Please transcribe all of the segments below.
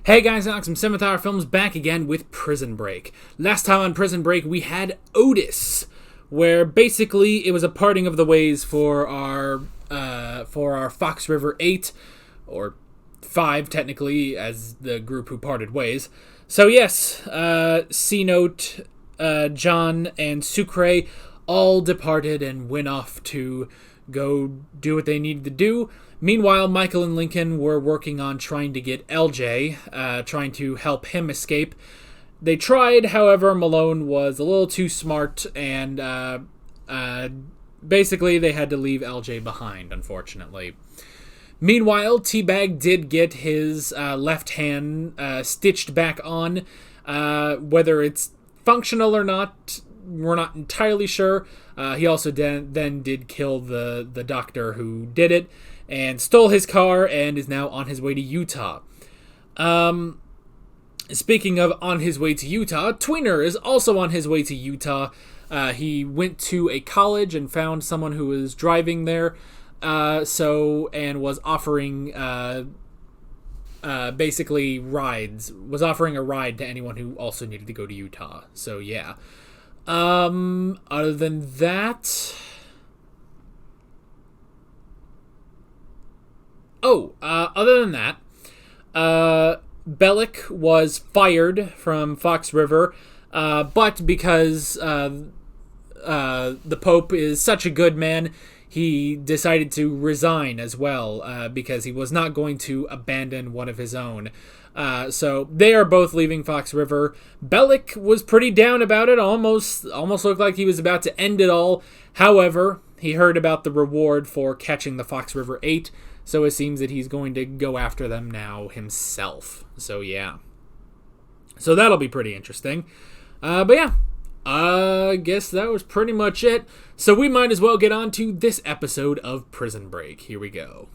Hey guys, Alex from Scimitar Films back again with Prison Break. Last time on Prison Break we had Otis, where basically it was a parting of the ways for our Fox River 8, or 5 technically, as the group who parted ways. So yes, C-Note, John, and Sucre all departed and went off to go do what they needed to do. Meanwhile, Michael and Lincoln were working on trying to get LJ, trying to help him escape. They tried, however, Malone was a little too smart, and basically they had to leave LJ behind, unfortunately. Meanwhile, Teabag did get his left hand stitched back on. Whether it's functional or not, we're not entirely sure. He also then did kill the doctor who did it, and stole his car, and is now on his way to Utah. Speaking of on his way to Utah, Tweener is also on his way to Utah. He went to a college and found someone who was driving there, and was offering basically rides. Was offering a ride to anyone who also needed to go to Utah. So yeah. Other than that. Other than that, Bellick was fired from Fox River, but because the Pope is such a good man, he decided to resign as well, because he was not going to abandon one of his own. So they are both leaving Fox River. Bellick was pretty down about it, almost looked like he was about to end it all. However, he heard about the reward for catching the Fox River 8, so it seems that he's going to go after them now himself. So yeah. So that'll be pretty interesting. But yeah, I guess that was pretty much it. So we might as well get on to this episode of Prison Break. Here we go.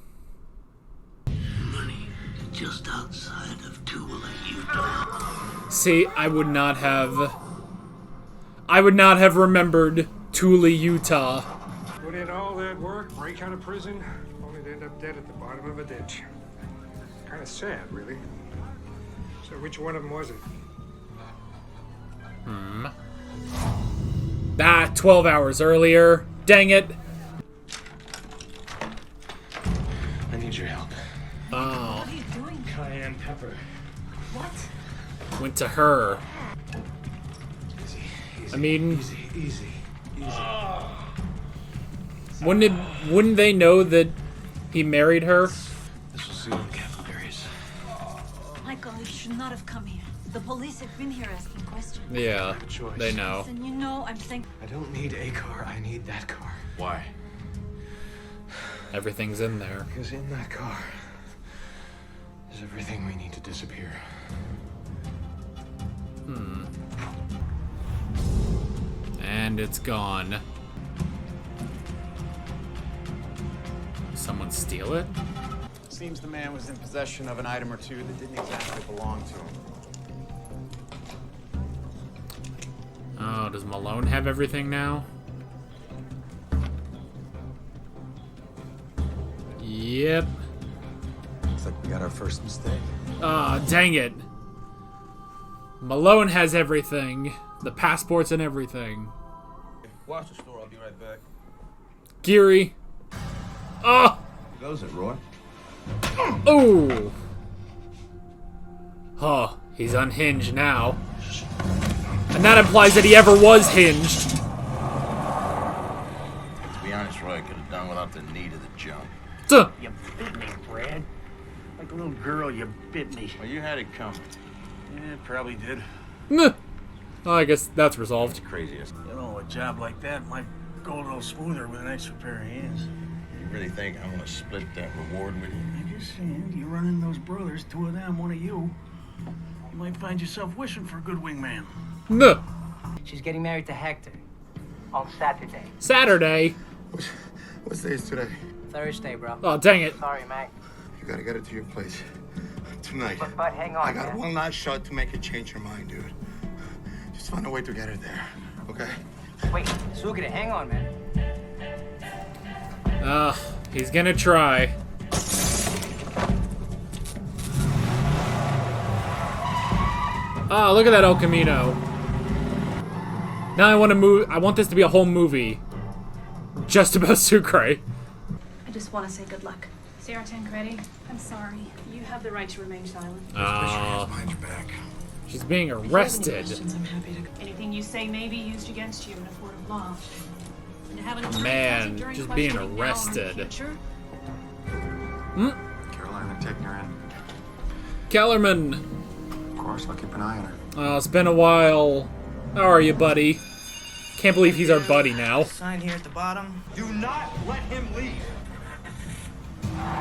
Money just outside of Tula, Utah. See, I would not have remembered Tula, Utah. Put in all that work, break out of prison, only to end up dead at the bottom of a ditch. Kind of sad, really. So which one of them was it? 12 hours earlier. Dang it. I need your help. Oh. What are you doing? Cayenne pepper. What? Went to her. Easy. I mean, Easy. wouldn't they know that he married her? This will seal the capillaries. Michael, you should not have come here. The police have been here asking questions. Yeah, have a choice. they know. And you know, I'm saying... I don't need a car. I need that car. Why? Everything's in there. Because in that car is everything we need to disappear. And it's gone. Someone steal it? Seems the man was in possession of an item or two that didn't exactly belong to him. Oh, does Malone have everything now? Yep. Looks like we got our first mistake. Ah, dang it. Malone has everything. The passports and everything. Watch the store, I'll be right back. Geary. Oh! Goes it, Roy? Oh! Oh, he's unhinged now. And that implies that he ever was hinged. To be honest, Roy, I could have done without the need of the junk. Duh. You bit me, Brad. Like a little girl, you bit me. Well, you had it coming. Yeah, probably did. Meh. Oh, I guess that's resolved. It's craziest. You know, a job like that might go a little smoother with an extra pair of hands. You really think I'm gonna split that reward with you? I'm just saying, you run in those brothers, 2 of them, 1 of you. You might find yourself wishing for a good wingman. Meh. She's getting married to Hector on Saturday. Saturday. What's day is today? Thursday, bro. Oh, dang it. Sorry, Mac. You gotta get it to your place. Tonight. But hang on, I got man. one last shot to make you change your mind, dude. Just find a way to get her there, okay? Wait, Sucre, hang on, man. He's gonna try. Oh, look at that El Camino. Now I want to move. I want this to be a whole movie, just about Sucre. I just want to say good luck. Sarah Tancredi, I'm sorry. You have the right to remain silent. Oh, Behind your back. she's being If you have any arrested. questions, I'm happy to. Anything you say may be used against you in a court of law. And to have an attorney Man, present during just being questioning now or in the arrested. future, Caroline, they're taking her in. Kellerman. Of course, I'll keep an eye on her. Oh, it's been a while. How are you, buddy? Can't believe he's our buddy now. Sign here at the bottom. Do not let him leave.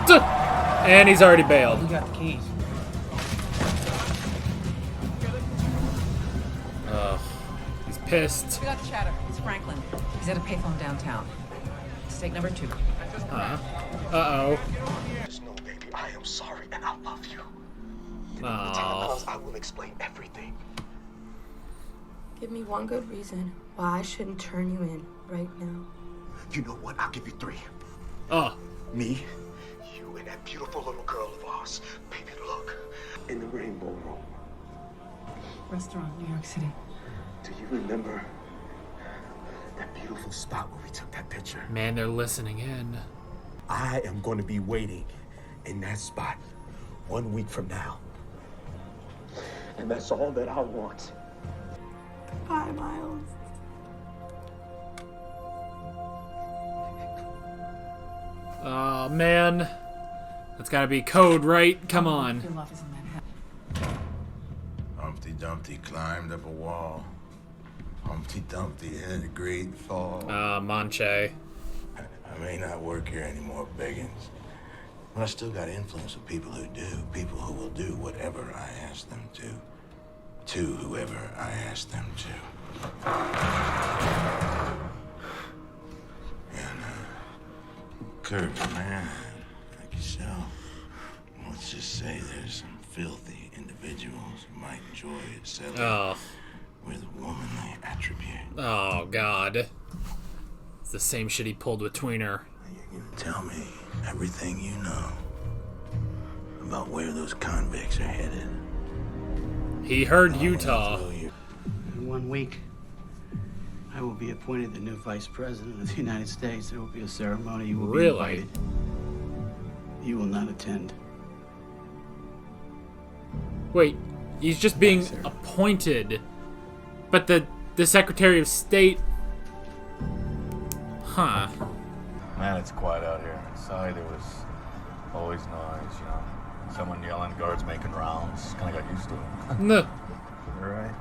Duh. And he's already bailed. You got the keys. Ugh. He's pissed. We got the chatter. It's Franklin. He's at a payphone downtown. Mistake number 2. Uh-oh. Just know, baby, I am sorry and I love you. Oh. I will explain everything. Give me one good reason why I shouldn't turn you in right now. You know what? I'll give you 3. Oh. Me, you, and that beautiful little girl of ours. Baby, look. In the Rainbow Room. Restaurant, New York City. Do you remember that beautiful spot where we took that picture? Man, they're listening in. I am going to be waiting in that spot 1 week from now. And that's all that I want. Bye, Miles. Oh, man. That's gotta be code, right? Come on. Your office in Manhattan. Humpty Dumpty climbed up a wall. Humpty Dumpty had a great fall. Manche. I may not work here anymore, Biggins, but I still got influence with people who do. People who will do whatever I ask them to whoever I ask them to. And, Kurt, man, like yourself, let's just say there's some filthy individuals who might enjoy settling with womanly attribute. Oh, God. It's the same shit he pulled with Tweener. Tell me everything you know about where those convicts are headed. He heard Utah. In 1 week, I will be appointed the new Vice President of the United States. There will be a ceremony. You will be invited. You will not attend. Wait, he's just being appointed. But the Secretary of State... Huh. Man, it's quiet out here. Inside, there was always noise, you know. Someone yelling, guards making rounds. Kind of got used to it. No. You're right.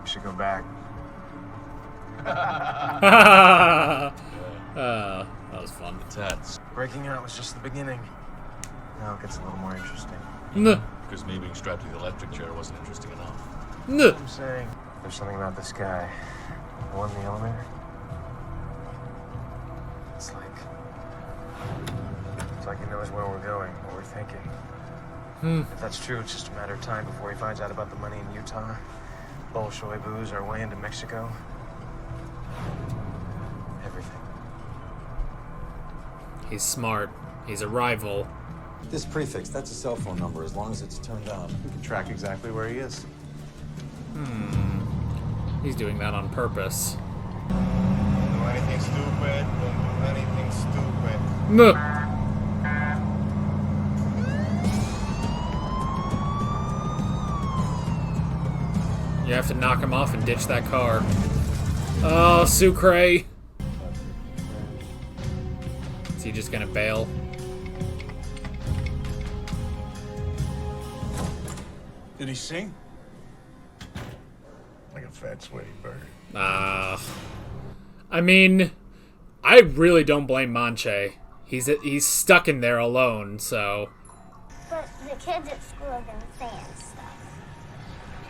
We should go back. That was fun. That's Breaking out was just the beginning. Now it gets a little more interesting. No. because me being strapped to the electric chair wasn't interesting enough. No. I'm saying there's something about this guy. The one in the elevator. It's like he knows where we're going, what we're thinking. If that's true, it's just a matter of time before he finds out about the money in Utah. Bolshoi booze our way into Mexico. Everything. He's smart. He's a rival. This prefix, that's a cell phone number as long as it's turned on. We can track exactly where he is. He's doing that on purpose. Don't do anything stupid. Don't do anything stupid. No. You have to knock him off and ditch that car. Oh, Sucre. Is he just gonna bail? Did he sing? Like a fat, sweaty bird. I mean, I really don't blame Manche. He's stuck in there alone, so. But the kids at school have been saying stuff.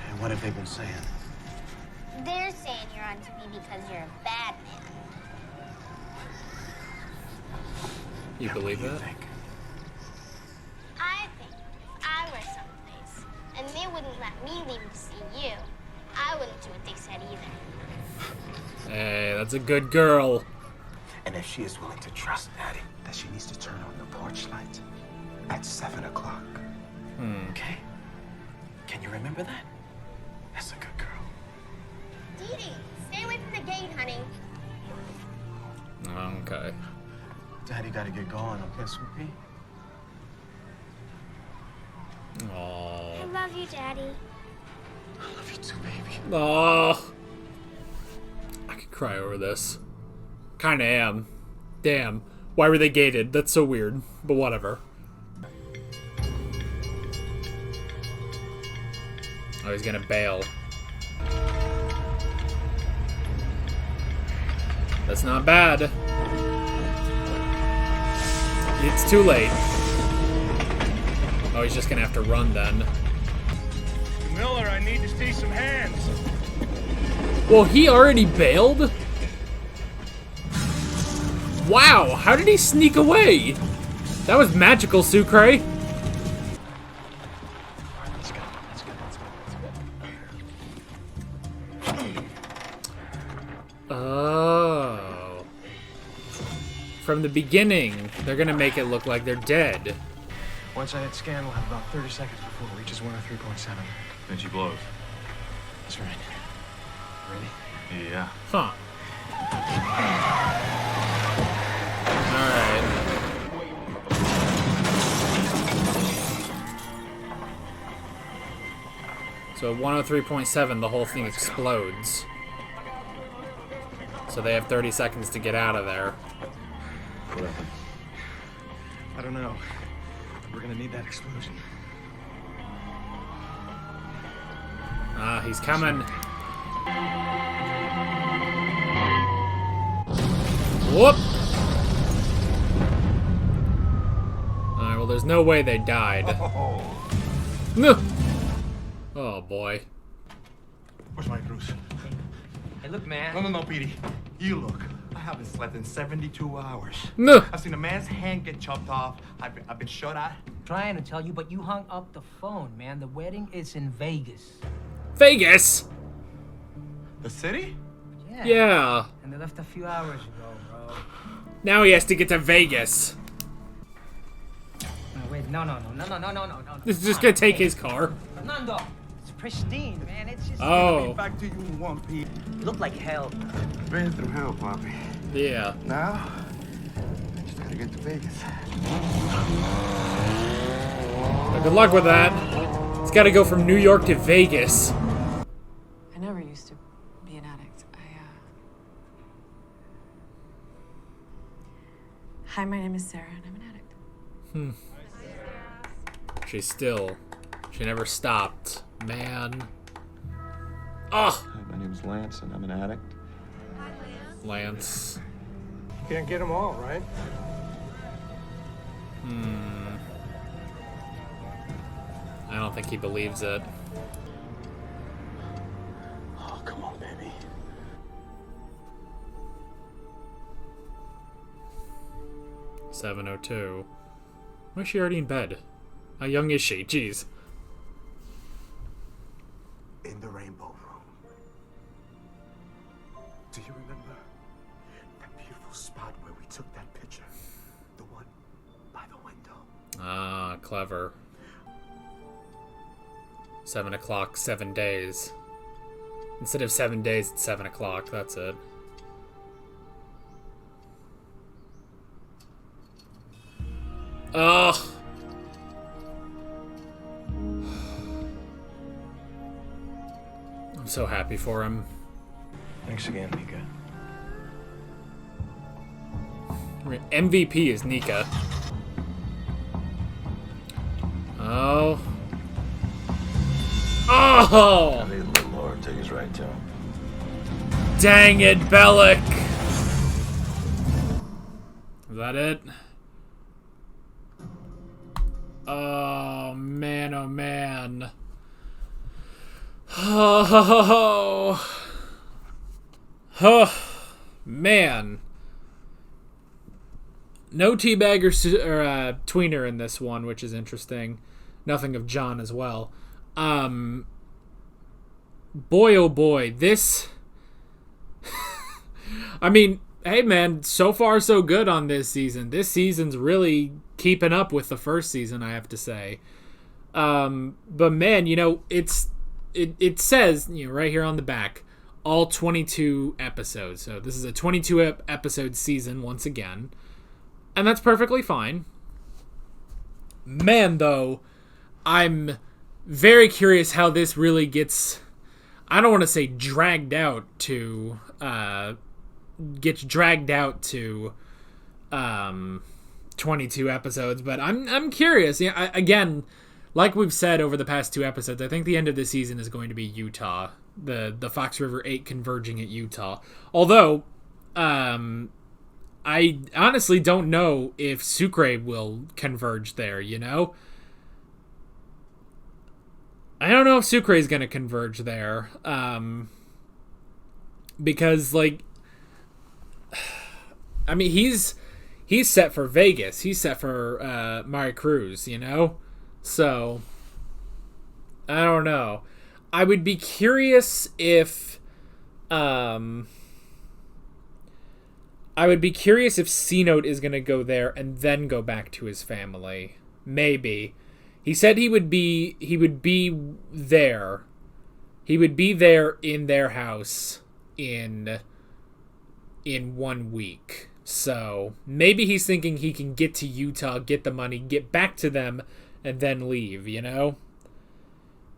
And what have they been saying? They're saying you're on TV because you're a bad man. You believe that? I think if I were someplace and they wouldn't let me leave to see you, I wouldn't do what they said either. Hey, that's a good girl. And if she is willing to trust Daddy, that she needs to turn on the porch light at 7 o'clock. Okay. Can you remember that? going, okay, sweetie? I Aww. love you, Daddy. I love you too, baby. Aww. I could cry over this. Kinda am. Damn. Why were they gated? That's so weird. But whatever. Oh, he's gonna bail. That's not bad. It's too late. Oh, he's just gonna have to run then. Miller, I need to see some hands. Well, he already bailed? Wow, how did he sneak away? That was magical, Sucre. Oh. From the beginning, they're gonna make it look like they're dead. Once I hit scan, we'll have about 30 seconds before it reaches 103.7. Then she blows. That's right. Ready? Yeah. Huh. Alright. So at 103.7, the whole thing explodes. So they have 30 seconds to get out of there. What happened? I don't know. We're gonna need that explosion. Ah, he's coming. Whoop! Alright, well, there's no way they died. No! Oh, boy. Where's my Cruz? Hey, look, man. No, Petey. You look. I haven't slept in 72 hours. No! I've seen a man's hand get chopped off. I've been shot at. Trying to tell you, but you hung up the phone, man. The wedding is in Vegas. Vegas? The city? Yeah. And they left a few hours ago, bro. Now he has to get to Vegas. No, wait, no. This is just gonna take his car. Fernando, it's pristine, man. It's just... Oh. Back to you in one piece. You look like hell. Been through hell, Poppy. Yeah. Now, just gotta get to Vegas. Well, good luck with that. It's gotta go from New York to Vegas. I never used to be an addict. Hi, my name is Sarah, and I'm an addict. She never stopped. Man. Ugh. Hi, my name's Lance, and I'm an addict. Lance. You can't get them all, right? I don't think he believes it. Oh, come on, baby. $7:02. Why is she already in bed? How young is she? Jeez. In the Rainbow Room. Do you remember that beautiful spot where we took that picture? The one by the window. Ah, clever. 7 o'clock, 7 days. Instead of 7 days, it's 7 o'clock. That's it. Ugh. I'm so happy for him. Thanks again, Nika. MVP is Nika. Oh. Oh! I need a little more. Take us right to him. Dang it, Bellic! Is that it? Oh, man, oh, man. Oh, man. No Teabag or Tweener in this one, which is interesting. Nothing of John as well. Boy, oh boy, this... I mean, hey man, so far so good on this season. This season's really keeping up with the first season, I have to say. But man, you know, it says, you know, right here on the back, all 22 episodes. So this is a 22 episode season once again. And that's perfectly fine. Man, though, I'm very curious how this really gets, I don't want to say dragged out to, 22 episodes, but I'm curious. Yeah, again, like we've said over the past 2 episodes, I think the end of the season is going to be Utah, the Fox River 8 converging at Utah. Although, I honestly don't know if Sucre will converge there, you know? I don't know if Sucre is going to converge there. Because, like, I mean, he's set for Vegas. He's set for Mari Cruz, you know? So, I don't know. I would be curious if C-Note is going to go there and then go back to his family. Maybe. He said he would be there. He would be there in their house in 1 week. So, maybe he's thinking he can get to Utah, get the money, get back to them, and then leave, you know?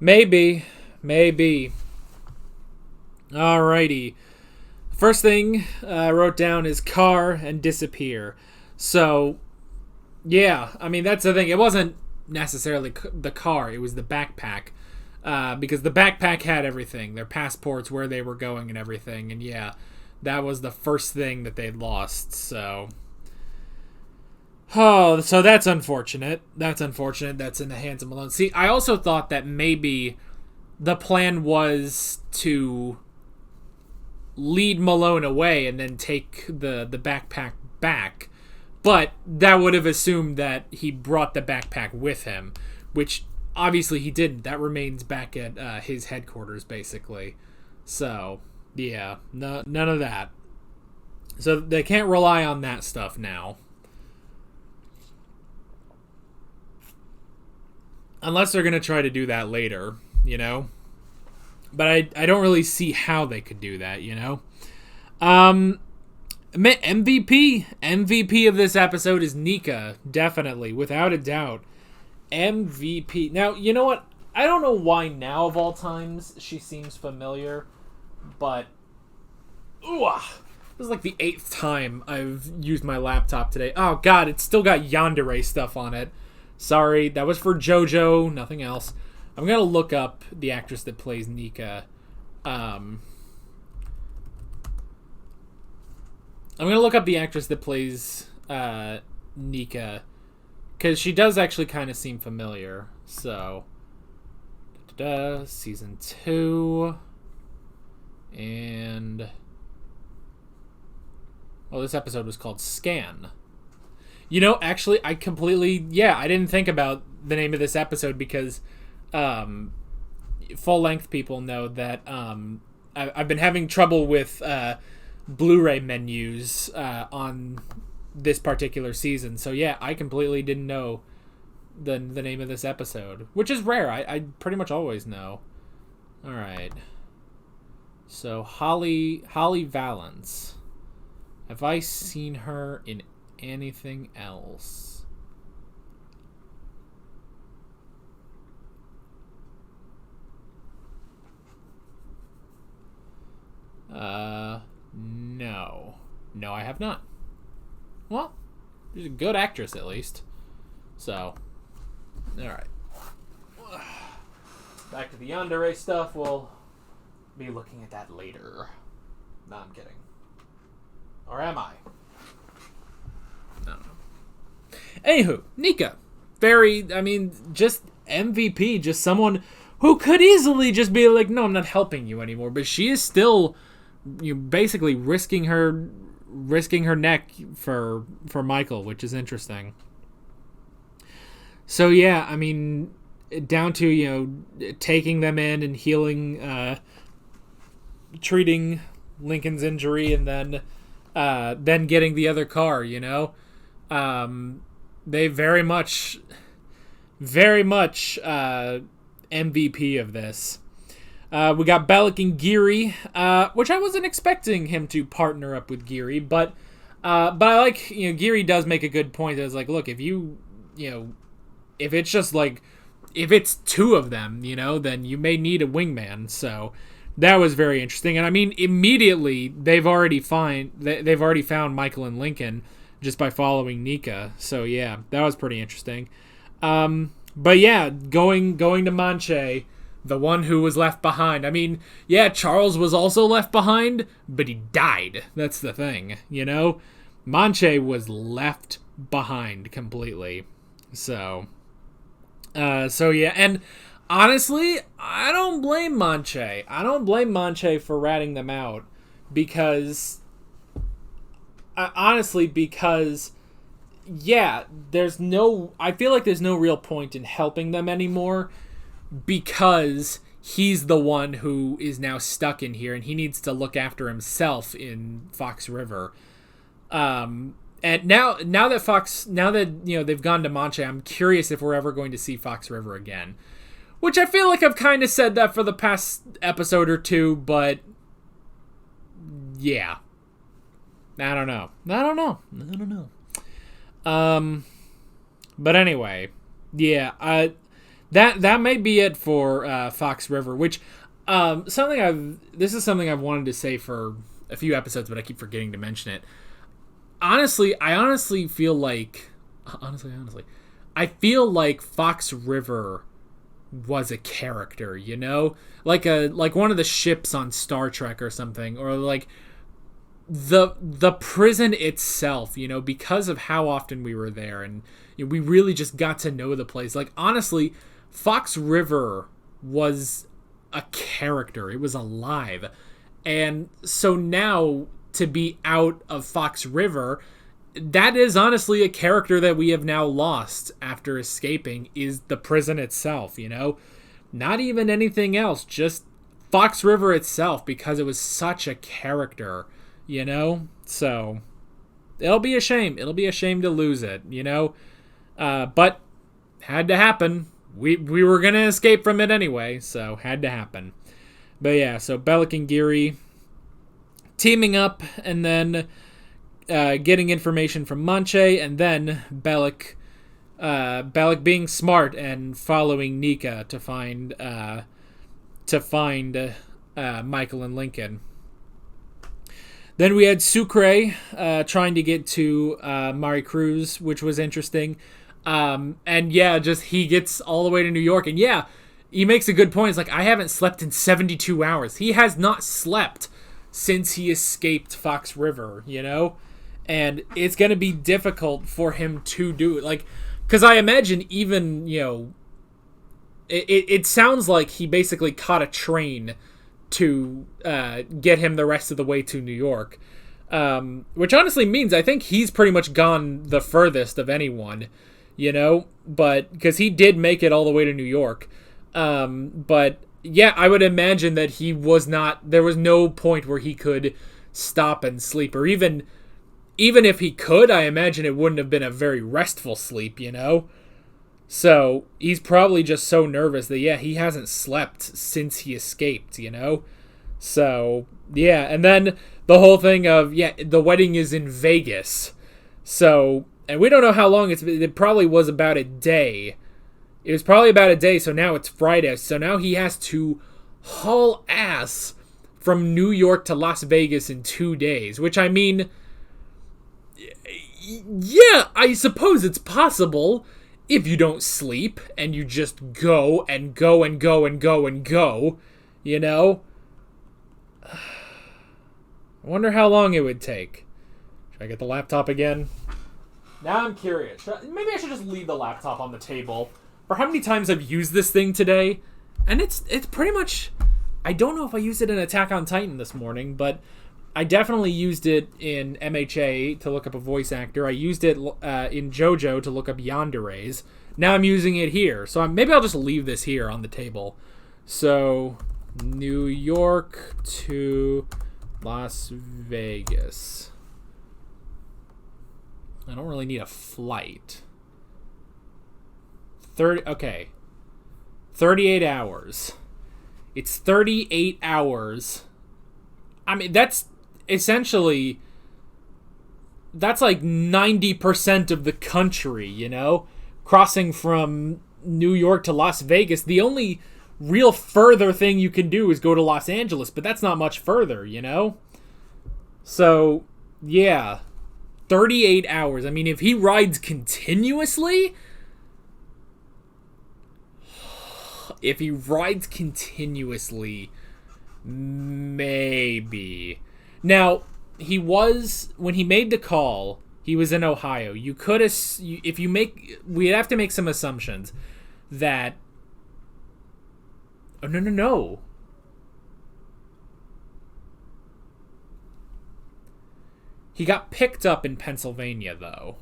Maybe. Alrighty. First thing I wrote down is car and disappear. So, yeah, I mean, that's the thing. It wasn't necessarily the car, it was the backpack. Because the backpack had everything, their passports, where they were going and everything. And yeah, that was the first thing that they'd lost, so... Oh, so that's unfortunate. That's in the hands of Malone. See, I also thought that maybe the plan was to lead Malone away and then take the backpack back. But that would have assumed that he brought the backpack with him, which obviously he didn't. That remains back at his headquarters, basically. So, yeah, none of that. So they can't rely on that stuff now. Unless they're going to try to do that later, you know? But I don't really see how they could do that, you know? MVP of this episode is Nika, definitely, without a doubt. MVP. Now, you know what? I don't know why now of all times she seems familiar, but... Ooh, this is like the 8th time I've used my laptop today. Oh, God, it's still got yandere stuff on it. Sorry, that was for JoJo, nothing else. I'm going to look up the actress that plays Nika. I'm going to look up the actress that plays Nika, because she does actually kind of seem familiar. So, season 2, and... Oh, this episode was called Scan. You know, actually, I didn't think about the name of this episode because full-length people know that I've been having trouble with Blu-ray menus on this particular season. So, yeah, I completely didn't know the name of this episode, which is rare. I pretty much always know. All right. So, Holly Valance. Have I seen her in anything else? No. No, I have not. Well, she's a good actress at least. So, alright. Back to the yandere stuff. We'll be looking at that later. No, I'm kidding. Or am I? I don't know. Anywho, Nika. Just MVP. Just someone who could easily just be like, no, I'm not helping you anymore. But she is still basically risking her neck for Michael, which is interesting. So, yeah, I mean, down to, taking them in and healing, treating Lincoln's injury, and then getting the other car, they very much MVP of this. We got Bellick and Geary, which I wasn't expecting him to partner up with Geary, but But I like, Geary does make a good point. It's like, look, if if it's just like, if it's two of them, then you may need a wingman. So that was very interesting. And I mean, immediately they've already found Michael and Lincoln just by following Nika. So yeah, that was pretty interesting. But yeah, going to Manche, the one who was left behind. I mean, yeah, Charles was also left behind, but he died. That's the thing, Manche was left behind completely. So yeah, and honestly, I don't blame Manche. I don't blame Manche for ratting them out because yeah, I feel like there's no real point in helping them anymore because he's the one who is now stuck in here and he needs to look after himself in Fox River. And now that they've gone to Manche, I'm curious if we're ever going to see Fox River again. Which I feel like I've kind of said that for the past episode or two, but yeah. I don't know. But anyway, yeah, that may be it for Fox River, which this is something I've wanted to say for a few episodes, but I keep forgetting to mention it. Honestly, I honestly feel like I feel like Fox River was a character, like one of the ships on Star Trek or something, or like the prison itself, because of how often we were there and we really just got to know the place. Like, honestly, Fox River was a character. It was alive. And so now to be out of Fox River, that is honestly a character that we have now lost after escaping, is the prison itself, Not even anything else, just Fox River itself, because it was such a character, So it'll be a shame. It'll be a shame to lose it, But had to happen. We were going to escape from it anyway, so had to happen. But yeah, so Bellick and Geary teaming up and then getting information from Manche, and then Bellick being smart and following Nika to find Michael and Lincoln. Then we had Sucre trying to get to Maricruz, which was interesting. And yeah, just he gets all the way to New York, and yeah, he makes a good point. It's like, I haven't slept in 72 hours. He has not slept since he escaped Fox River, and it's going to be difficult for him to do it. Like, because I imagine even, it sounds like he basically caught a train to get him the rest of the way to New York, which honestly means I think he's pretty much gone the furthest of anyone, but because he did make it all the way to New York. But yeah, I would imagine that there was no point where he could stop and sleep, or even if he could, I imagine it wouldn't have been a very restful sleep, So he's probably just so nervous that, yeah, he hasn't slept since he escaped, So yeah, and then the whole thing of, yeah, the wedding is in Vegas. So, and we don't know how long it probably was about a day. It was probably about a day, so now it's Friday. So now he has to haul ass from New York to Las Vegas in 2 days, which, I mean, yeah, I suppose it's possible if you don't sleep and you just go and go and go and go and go, I wonder how long it would take. Should I get the laptop again? Now I'm curious. Maybe I should just leave the laptop on the table. For how many times I've used this thing today, and it's pretty much, I don't know if I used it in Attack on Titan this morning, but I definitely used it in MHA to look up a voice actor. I used it in JoJo to look up yanderes. Now I'm using it here, so maybe I'll just leave this here on the table. So, New York to Las Vegas. I don't really need a flight. 38 hours. It's 38 hours. I mean, that's essentially that's like 90% of the country, you know? Crossing from New York to Las Vegas, the only real further thing you can do is go to Los Angeles, but that's not much further, you know? So, yeah. 38 hours. I mean, if he rides continuously... If he rides continuously, maybe. Now, he was, when he made the call, he was in Ohio. You could have, if you make, we'd have to make some assumptions that, oh, no. He got picked up in Pennsylvania, though.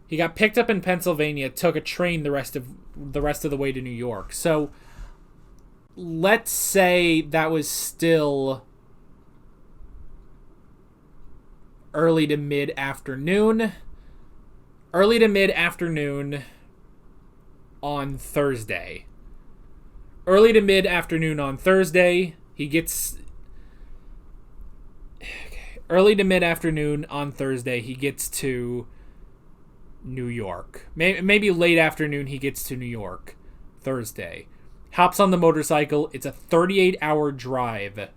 He got picked up in Pennsylvania, took a train the rest of the way to New York. So, let's say that was still early to mid-afternoon. Early to mid-afternoon on Thursday. Early to mid-afternoon on Thursday, he gets... Early to mid-afternoon on Thursday, he gets to New York. Maybe late afternoon he gets to New York. Thursday. Hops on the motorcycle. It's a 38-hour drive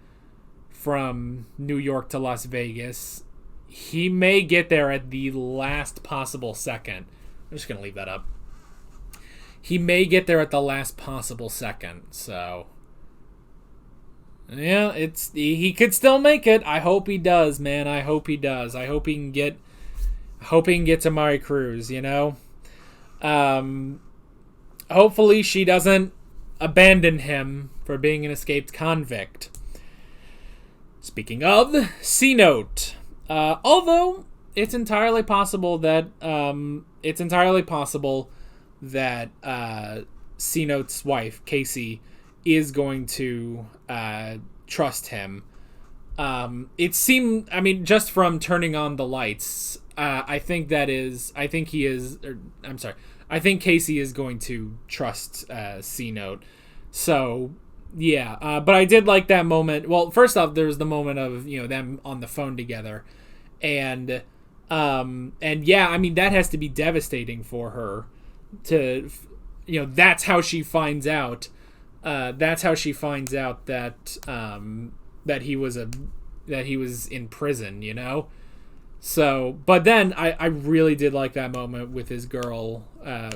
from New York to Las Vegas. He may get there at the last possible second. I'm just going to leave that up. He may get there at the last possible second. So, yeah, he could still make it. I hope he does, man. I hope he does. I hope he can get to Mari Cruz, you know? Hopefully she doesn't abandon him for being an escaped convict. Speaking of, C-Note. Although, it's entirely possible that, C-Note's wife, Casey, is going to, trust him. It seemed, I mean, just from turning on the lights, I think Casey is going to trust C-Note. So, yeah. But I did like that moment. Well, first off, there's the moment of, you know, them on the phone together. And yeah, I mean, that has to be devastating for her to, you know, that's how she finds out. That he was in prison, you know? So, but then I really did like that moment with his girl,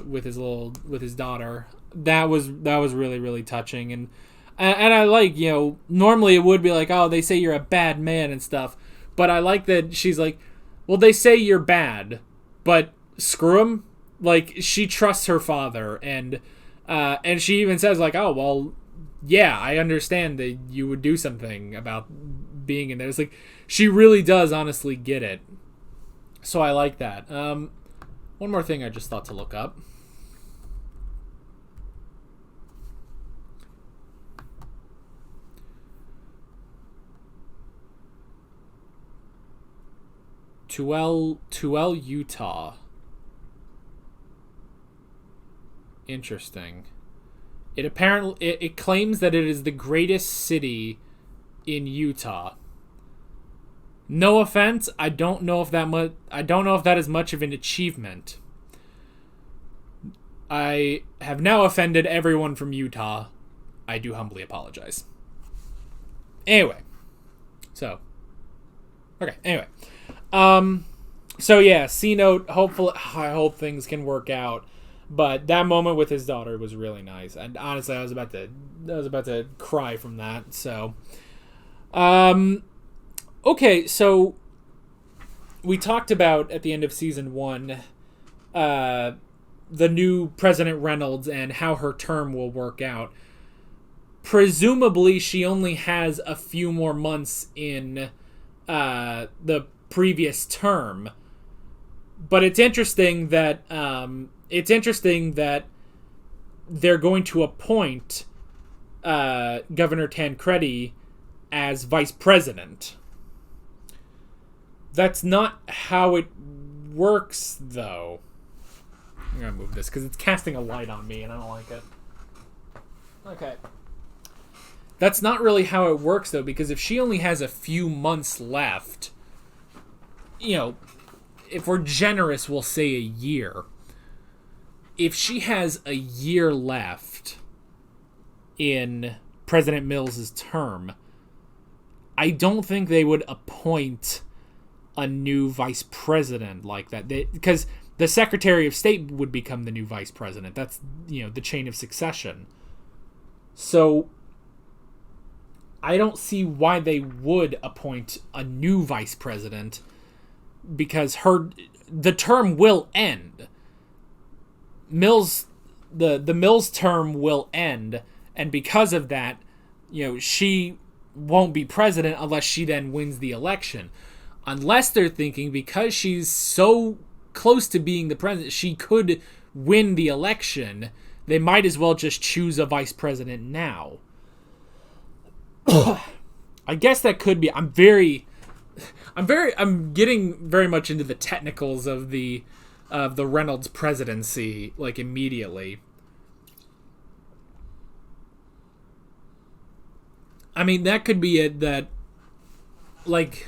with his daughter. That was really, really touching. And I like, you know, normally it would be like, oh, they say you're a bad man and stuff. But I like that she's like, well, they say you're bad, but screw him. Like, she trusts her father, and she even says like, oh, well, yeah, I understand that you would do something about being in there. It's like, she really does honestly get it. So I like that. One more thing I just thought to look up. Tuel, Utah. Interesting. It claims that it is the greatest city in Utah. No offense, I don't know if that is much of an achievement. I have now offended everyone from Utah. I do humbly apologize. Anyway. So. Okay, anyway. So yeah, C-Note, hopefully, I hope things can work out. But that moment with his daughter was really nice. And honestly, I was about to cry from that. So, okay, so we talked about at the end of season 1, the new President Reynolds and how her term will work out. Presumably, she only has a few more months in the previous term. But it's interesting that they're going to appoint Governor Tancredi as vice president. That's not how it works, though. I'm going to move this because it's casting a light on me and I don't like it. Okay. That's not really how it works, though, because if she only has a few months left, if we're generous, we'll say a year. If she has a year left in President Mills's term, I don't think they would appoint a new vice president like that. Because the Secretary of State would become the new vice president. That's, the chain of succession. So I don't see why they would appoint a new vice president, because the term will end. The Mills term will end, and because of that, she won't be president unless she then wins the election. Unless they're thinking, because she's so close to being the president, she could win the election, they might as well just choose a vice president now. I guess that could be. I'm getting very much into the technicals of the Reynolds presidency, like, immediately. I mean, that could be it, that, like,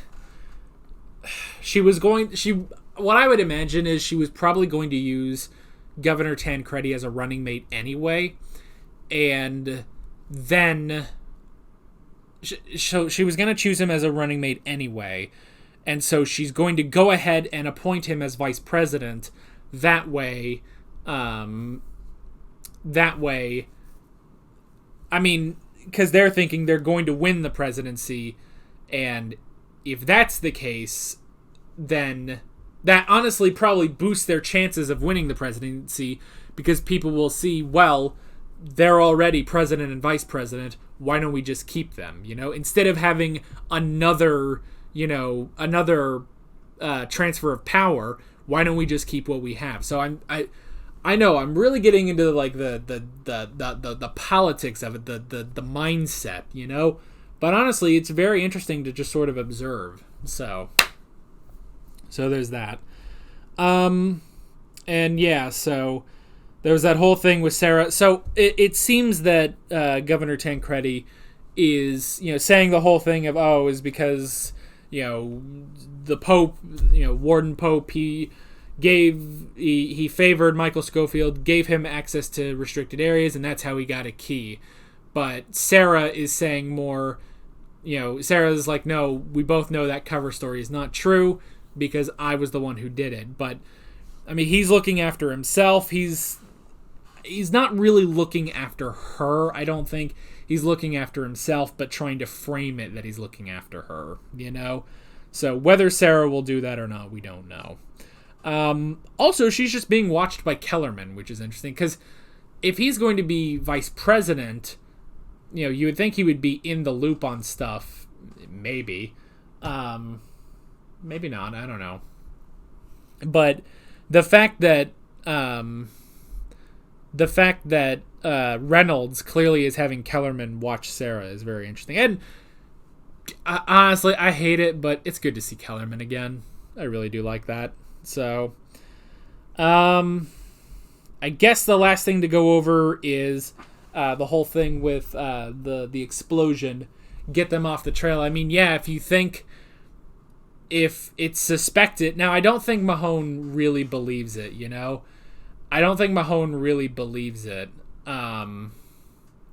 what I would imagine is she was probably going to use Governor Tancredi as a running mate anyway, and then she was going to choose him as a running mate anyway, and so she's going to go ahead and appoint him as vice president. That way, I mean, because they're thinking they're going to win the presidency, and if that's the case, then that honestly probably boosts their chances of winning the presidency, because people will see, well, they're already president and vice president, why don't we just keep them, instead of having another transfer of power, why don't we just keep what we have? So I know I'm really getting into like the politics of it, the mindset, but honestly, it's very interesting to just sort of observe. So there's that. And yeah, so there was that whole thing with Sarah. So it seems that Governor Tancredi is, saying the whole thing of, is because, the Pope, Warden Pope, he favored Michael Scofield, gave him access to restricted areas, and that's how he got a key. But Sarah is saying more, Sarah's like, no, we both know that cover story is not true, because I was the one who did it. But I mean, he's looking after himself. He's not really looking after her, I don't think. He's looking after himself, but trying to frame it that he's looking after her, So whether Sarah will do that or not, we don't know. Also, she's just being watched by Kellerman, which is interesting, because if he's going to be vice president, you would think he would be in the loop on stuff. Maybe. Maybe not, I don't know. But the fact that Reynolds clearly is having Kellerman watch Sarah is very interesting. And honestly, I hate it, but it's good to see Kellerman again. I really do like that. So, I guess the last thing to go over is the whole thing with the explosion. Get them off the trail. I mean, yeah, if it's suspected. Now, I don't think Mahone really believes it, I don't think Mahone really believes it. And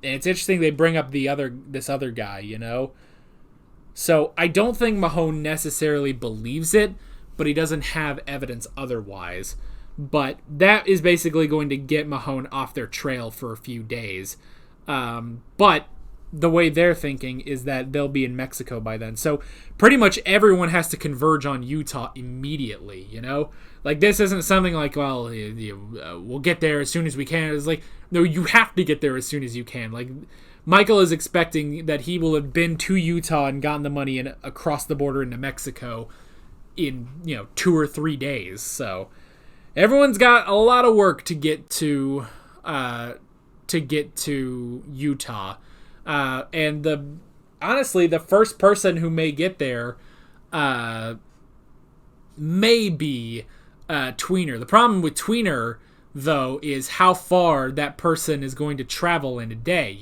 it's interesting they bring up this other guy, So I don't think Mahone necessarily believes it, but he doesn't have evidence otherwise. But that is basically going to get Mahone off their trail for a few days. But the way they're thinking is that they'll be in Mexico by then. So pretty much everyone has to converge on Utah immediately, Like, this isn't something like, well, we'll get there as soon as we can. It's like, no, you have to get there as soon as you can. Like, Michael is expecting that he will have been to Utah and gotten the money across the border into Mexico in, 2 or 3 days. So everyone's got a lot of work to get to Utah. And honestly, the first person who may get there may be Tweener. The problem with Tweener, though, is how far that person is going to travel in a day,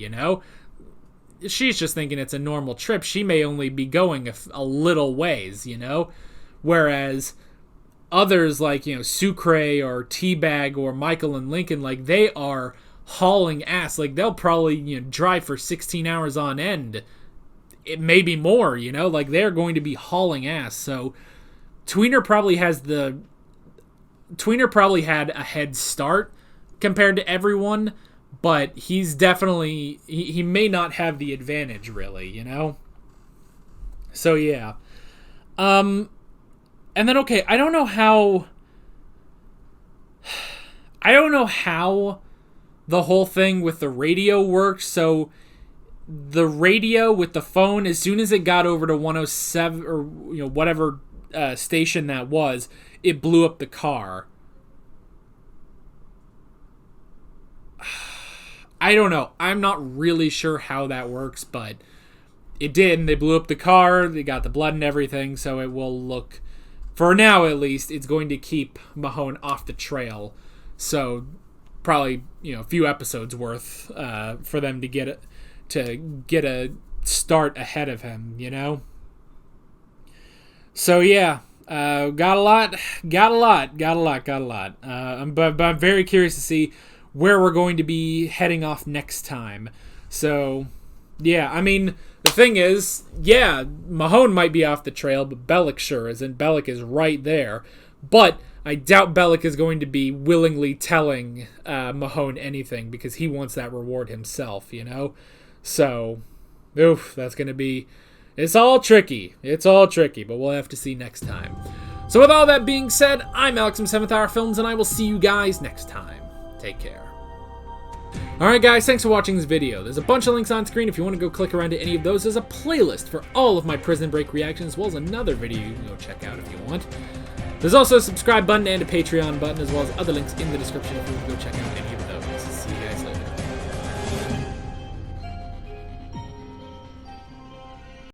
She's just thinking it's a normal trip. She may only be going a little ways, Whereas others like, Sucre or Teabag or Michael and Lincoln, like, they are hauling ass. Like, they'll probably, drive for 16 hours on end. It may be more, like, they're going to be hauling ass. So Tweener probably had a head start compared to everyone, but he's definitely, he may not have the advantage, really, So, yeah. And then, okay, I don't know how the whole thing with the radio worked. So the radio with the phone, as soon as it got over to 107 or whatever station that was, it blew up the car. I don't know. I'm not really sure how that works, but it did, and they blew up the car. They got the blood and everything, so it will look, for now at least, it's going to keep Mahone off the trail. So probably, a few episodes worth for them to get a start ahead of him, So yeah, got a lot. But I'm very curious to see where we're going to be heading off next time. So yeah, I mean, the thing is, yeah, Mahone might be off the trail, but Bellick sure isn't. Bellick is right there. But I doubt Bellick is going to be willingly telling Mahone anything because he wants that reward himself, So, that's going to be... It's all tricky, but we'll have to see next time. So with all that being said, I'm Alex from 7th Hour Films, and I will see you guys next time. Take care. Alright guys, thanks for watching this video. There's a bunch of links on screen if you want to go click around to any of those. There's a playlist for all of my Prison Break reactions, as well as another video you can go check out if you want. There's also a subscribe button and a Patreon button, as well as other links in the description if you want to go check out any of